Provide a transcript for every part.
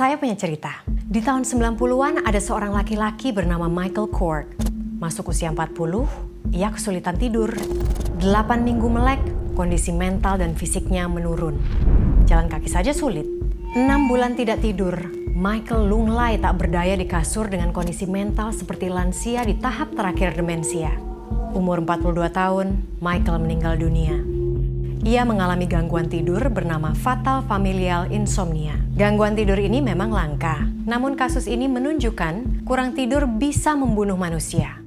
Saya punya cerita. Di tahun 90-an ada seorang laki-laki bernama Michael Kort. Masuk usia 40, ia kesulitan tidur. 8 minggu melek, kondisi mental dan fisiknya menurun. Jalan kaki saja sulit. 6 bulan tidak tidur, Michael lunglai tak berdaya di kasur dengan kondisi mental seperti lansia di tahap terakhir demensia. Umur 42 tahun, Michael meninggal dunia. Ia mengalami gangguan tidur bernama fatal familial insomnia. Gangguan tidur ini memang langka, namun kasus ini menunjukkan kurang tidur bisa membunuh manusia.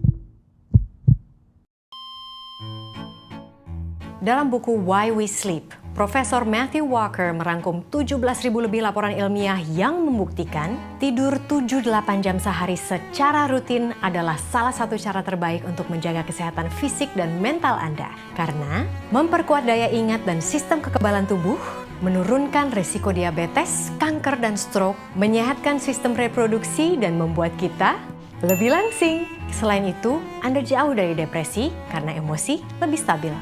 Dalam buku Why We Sleep, Profesor Matthew Walker merangkum 17.000 lebih laporan ilmiah yang membuktikan tidur 7-8 jam sehari secara rutin adalah salah satu cara terbaik untuk menjaga kesehatan fisik dan mental Anda. Karena memperkuat daya ingat dan sistem kekebalan tubuh, menurunkan risiko diabetes, kanker dan stroke, menyehatkan sistem reproduksi dan membuat kita lebih langsing. Selain itu, Anda jauh dari depresi karena emosi lebih stabil.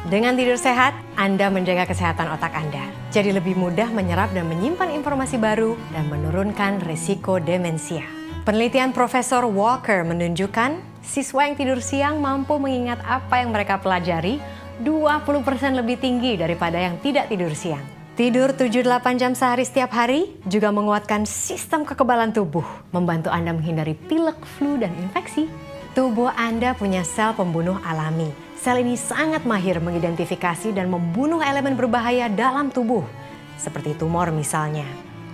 Dengan tidur sehat, Anda menjaga kesehatan otak Anda. Jadi lebih mudah menyerap dan menyimpan informasi baru dan menurunkan risiko demensia. Penelitian Profesor Walker menunjukkan siswa yang tidur siang mampu mengingat apa yang mereka pelajari 20% lebih tinggi daripada yang tidak tidur siang. Tidur 7-8 jam sehari setiap hari juga menguatkan sistem kekebalan tubuh, membantu Anda menghindari pilek, flu, dan infeksi. Tubuh Anda punya sel pembunuh alami. Sel ini sangat mahir mengidentifikasi dan membunuh elemen berbahaya dalam tubuh, seperti tumor misalnya.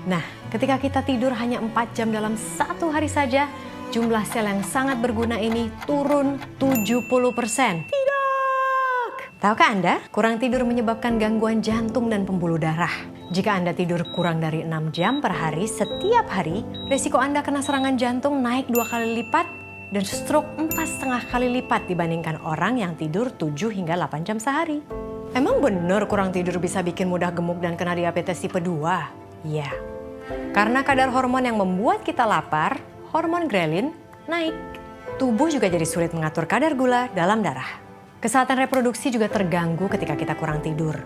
Nah, ketika kita tidur hanya 4 jam dalam satu hari saja, jumlah sel yang sangat berguna ini turun 70%. Tidak! Tahukah Anda, kurang tidur menyebabkan gangguan jantung dan pembuluh darah. Jika Anda tidur kurang dari 6 jam per hari setiap hari, risiko Anda kena serangan jantung naik 2 kali lipat, dan stroke 4,5 kali lipat dibandingkan orang yang tidur 7 hingga 8 jam sehari. Emang bener kurang tidur bisa bikin mudah gemuk dan kena diabetes tipe 2? Ya, karena kadar hormon yang membuat kita lapar, hormon grelin, naik. Tubuh juga jadi sulit mengatur kadar gula dalam darah. Kesehatan reproduksi juga terganggu ketika kita kurang tidur.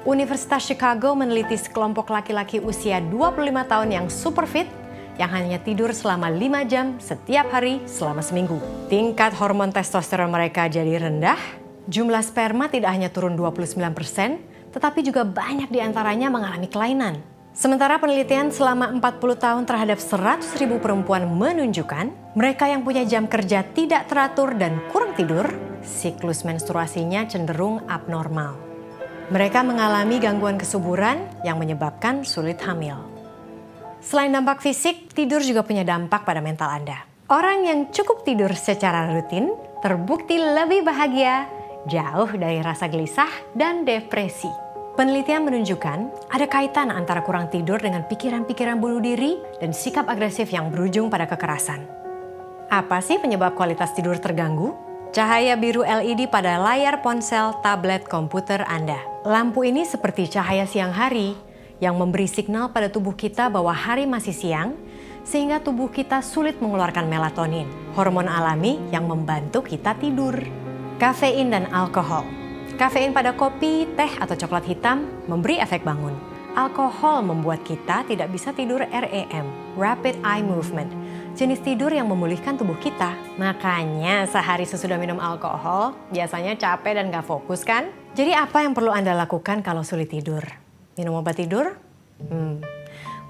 Universitas Chicago meneliti sekelompok laki-laki usia 25 tahun yang super fit, yang hanya tidur selama 5 jam setiap hari selama seminggu. Tingkat hormon testosteron mereka jadi rendah, jumlah sperma tidak hanya turun 29%, tetapi juga banyak diantaranya mengalami kelainan. Sementara penelitian selama 40 tahun terhadap 100.000 perempuan menunjukkan, mereka yang punya jam kerja tidak teratur dan kurang tidur, siklus menstruasinya cenderung abnormal. Mereka mengalami gangguan kesuburan yang menyebabkan sulit hamil. Selain dampak fisik, tidur juga punya dampak pada mental Anda. Orang yang cukup tidur secara rutin terbukti lebih bahagia, jauh dari rasa gelisah dan depresi. Penelitian menunjukkan ada kaitan antara kurang tidur dengan pikiran-pikiran bunuh diri dan sikap agresif yang berujung pada kekerasan. Apa sih penyebab kualitas tidur terganggu? Cahaya biru LED pada layar ponsel, tablet, komputer Anda. Lampu ini seperti cahaya siang hari, yang memberi signal pada tubuh kita bahwa hari masih siang, sehingga tubuh kita sulit mengeluarkan melatonin, hormon alami yang membantu kita tidur. Kafein dan alkohol. Kafein pada kopi, teh, atau coklat hitam memberi efek bangun. Alkohol membuat kita tidak bisa tidur REM, Rapid Eye Movement, jenis tidur yang memulihkan tubuh kita. Makanya sehari sesudah minum alkohol, biasanya capek dan gak fokus kan? Jadi apa yang perlu Anda lakukan kalau sulit tidur? Minum obat tidur?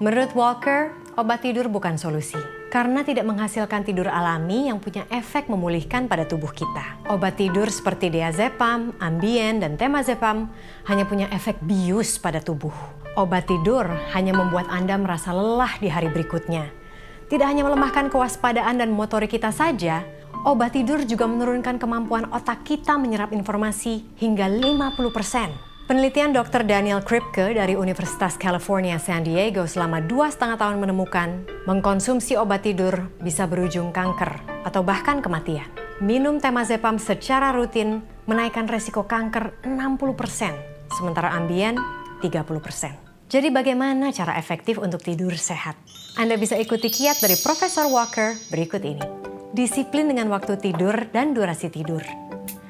Menurut Walker, obat tidur bukan solusi. Karena tidak menghasilkan tidur alami yang punya efek memulihkan pada tubuh kita. Obat tidur seperti diazepam, Ambien, dan temazepam hanya punya efek bius pada tubuh. Obat tidur hanya membuat Anda merasa lelah di hari berikutnya. Tidak hanya melemahkan kewaspadaan dan motorik kita saja, obat tidur juga menurunkan kemampuan otak kita menyerap informasi hingga 50%. Penelitian Dr. Daniel Kripke dari Universitas California, San Diego selama 2,5 tahun menemukan mengkonsumsi obat tidur bisa berujung kanker atau bahkan kematian. Minum temazepam secara rutin menaikkan resiko kanker 60%, sementara Ambien 30%. Jadi bagaimana cara efektif untuk tidur sehat? Anda bisa ikuti kiat dari Profesor Walker berikut ini. Disiplin dengan waktu tidur dan durasi tidur.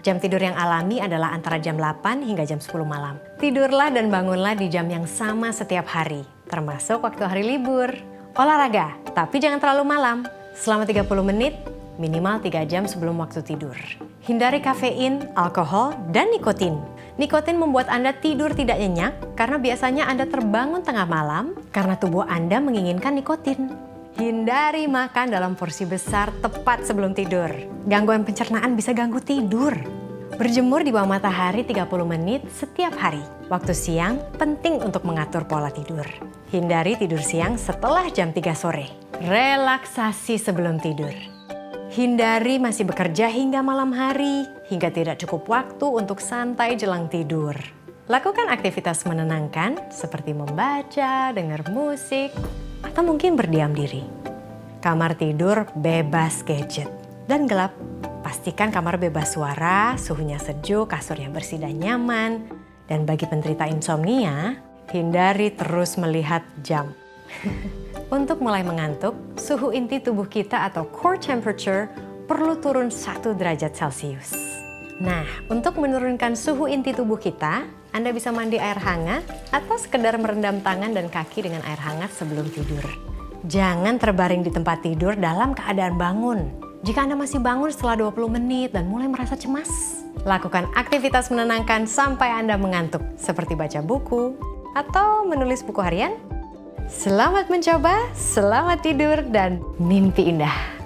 Jam tidur yang alami adalah antara jam 8 hingga jam 10 malam. Tidurlah dan bangunlah di jam yang sama setiap hari, termasuk waktu hari libur. Olahraga, tapi jangan terlalu malam. Selama 30 menit, minimal 3 jam sebelum waktu tidur. Hindari kafein, alkohol, dan nikotin. Nikotin membuat Anda tidur tidak nyenyak karena biasanya Anda terbangun tengah malam karena tubuh Anda menginginkan nikotin. Hindari makan dalam porsi besar tepat sebelum tidur. Gangguan pencernaan bisa ganggu tidur. Berjemur di bawah matahari 30 menit setiap hari. Waktu siang penting untuk mengatur pola tidur. Hindari tidur siang setelah jam 3 sore. Relaksasi sebelum tidur. Hindari masih bekerja hingga malam hari, hingga tidak cukup waktu untuk santai jelang tidur. Lakukan aktivitas menenangkan seperti membaca, dengar musik, atau mungkin berdiam diri. Kamar tidur bebas gadget dan gelap. Pastikan kamar bebas suara, suhunya sejuk, kasurnya bersih dan nyaman. Dan bagi penderita insomnia, hindari terus melihat jam. Untuk mulai mengantuk, suhu inti tubuh kita atau core temperature perlu turun 1 derajat Celcius. Nah, untuk menurunkan suhu inti tubuh kita, Anda bisa mandi air hangat atau sekedar merendam tangan dan kaki dengan air hangat sebelum tidur. Jangan terbaring di tempat tidur dalam keadaan bangun. Jika Anda masih bangun setelah 20 menit dan mulai merasa cemas, lakukan aktivitas menenangkan sampai Anda mengantuk, seperti baca buku atau menulis buku harian. Selamat mencoba, selamat tidur, dan mimpi indah.